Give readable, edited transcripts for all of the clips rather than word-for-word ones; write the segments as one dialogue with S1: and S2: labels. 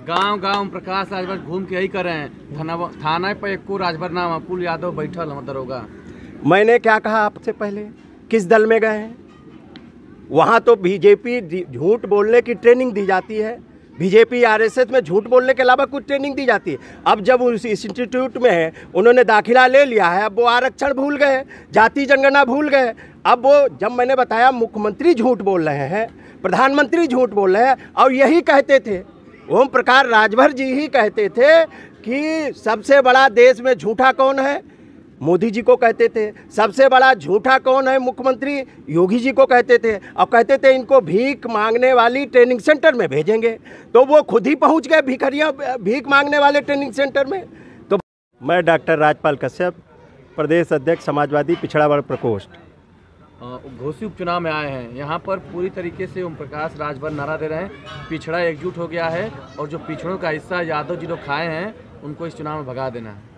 S1: गांव गांव प्रकाश राजभर घूम के यही कर रहे हैं। थाना पर एको राजभर नाम अपुल यादव बैठल हम दरोगा।
S2: मैंने क्या कहा आपसे पहले, किस दल में गए हैं? वहाँ तो बीजेपी झूठ बोलने की ट्रेनिंग दी जाती है, बीजेपी आरएसएस में झूठ बोलने के अलावा कुछ ट्रेनिंग दी जाती है। अब जब उस इंस्टीट्यूट में उन्होंने दाखिला ले लिया है, अब वो आरक्षण भूल गए, जाति जनगणना भूल गए। अब वो जब मैंने बताया मुख्यमंत्री झूठ बोल रहे हैं, प्रधानमंत्री झूठ बोल रहे हैं, और यही कहते थे ओम प्रकाश राजभर जी ही कहते थे कि सबसे बड़ा देश में झूठा कौन है, मोदी जी को कहते थे। सबसे बड़ा झूठा कौन है, मुख्यमंत्री योगी जी को कहते थे। और कहते थे इनको भीख मांगने वाली ट्रेनिंग सेंटर में भेजेंगे, तो वो खुद ही पहुंच गए भिखरिया भीख मांगने वाले ट्रेनिंग सेंटर में। तो मैं डॉक्टर राजपाल कश्यप, प्रदेश अध्यक्ष समाजवादी पिछड़ा वर्ग प्रकोष्ठ।
S1: घोसी उपचुनाव में आए हैं, यहाँ पर पूरी तरीके से ओम प्रकाश राजभर नारा दे रहे हैं, पिछड़ा एकजुट हो गया है और जो पिछड़ों का हिस्सा यादव जी लोग खाए हैं उनको इस चुनाव में भगा देना है।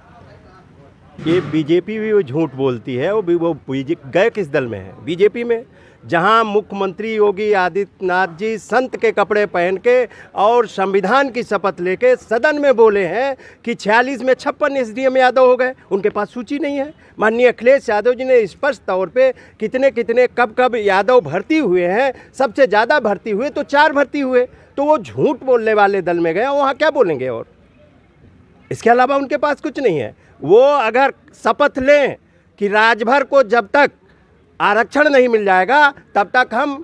S2: ये बीजेपी भी वो झूठ बोलती है। वो गए किस दल में है? बीजेपी में, जहां मुख्यमंत्री योगी आदित्यनाथ जी संत के कपड़े पहन के और संविधान की शपथ लेके सदन में बोले हैं कि 46 में 56 एसडीएम यादव हो गए। उनके पास सूची नहीं है। माननीय अखिलेश यादव जी ने स्पष्ट तौर पे कितने कितने कब कब यादव भर्ती हुए हैं, सबसे ज़्यादा भर्ती हुए तो 4 भर्ती हुए। तो वो झूठ बोलने वाले दल में गए, वहाँ क्या बोलेंगे? और इसके अलावा उनके पास कुछ नहीं है। वो अगर शपथ लें कि राजभर को जब तक आरक्षण नहीं मिल जाएगा तब तक हम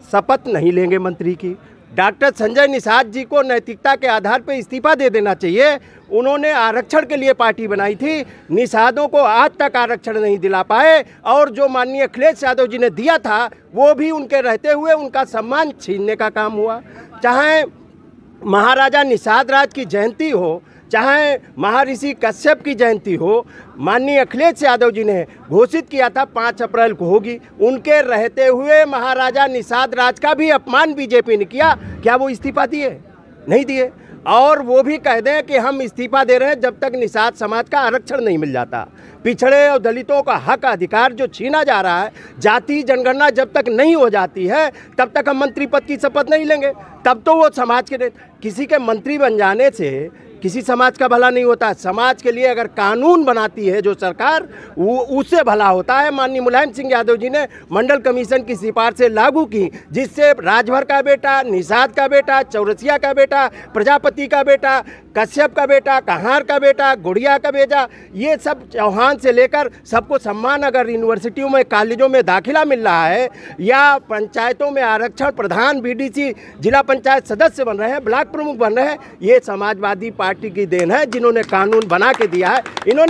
S2: शपथ नहीं लेंगे मंत्री की। डॉक्टर संजय निषाद जी को नैतिकता के आधार पर इस्तीफा दे देना चाहिए। उन्होंने आरक्षण के लिए पार्टी बनाई थी, निषादों को आज तक आरक्षण नहीं दिला पाए, और जो माननीय अखिलेश यादव जी ने दिया था वो भी उनके रहते हुए उनका सम्मान छीनने का काम हुआ। चाहे महाराजा निषाद राज की जयंती हो, चाहे महर्षि कश्यप की जयंती हो, माननीय अखिलेश यादव जी ने घोषित किया था 5 अप्रैल को होगी। उनके रहते हुए महाराजा निषाद राज का भी अपमान बीजेपी ने किया। क्या वो इस्तीफा दिए? नहीं दिए। और वो भी कह दें कि हम इस्तीफा दे रहे हैं जब तक निषाद समाज का आरक्षण नहीं मिल जाता। पिछड़े और दलितों का हक अधिकार जो छीना जा रहा है, जाति जनगणना जब तक नहीं हो जाती है तब तक हम मंत्री पद की शपथ नहीं लेंगे। तब तो वो समाज के किसी के मंत्री बन जाने से किसी समाज का भला नहीं होता। समाज के लिए अगर कानून बनाती है जो सरकार, वो उससे भला होता है। माननीय मुलायम सिंह यादव जी ने मंडल कमीशन की सिफारिशें लागू की, जिससे राजभर का बेटा, निषाद का बेटा, चौरसिया का बेटा, प्रजापति का बेटा, कश्यप का बेटा, कहार का बेटा, गुड़िया का बेटा, ये सब चौहान से लेकर सबको सम्मान। अगर यूनिवर्सिटियों में, कॉलेजों में दाखिला मिल रहा है या पंचायतों में आरक्षण, प्रधान, बीडीसी, जिला पंचायत सदस्य बन रहे हैं, ब्लॉक प्रमुख बन रहे हैं, ये समाजवादी पार्टी की देन है, जिन्होंने कानून बना के दिया है। इन्होंने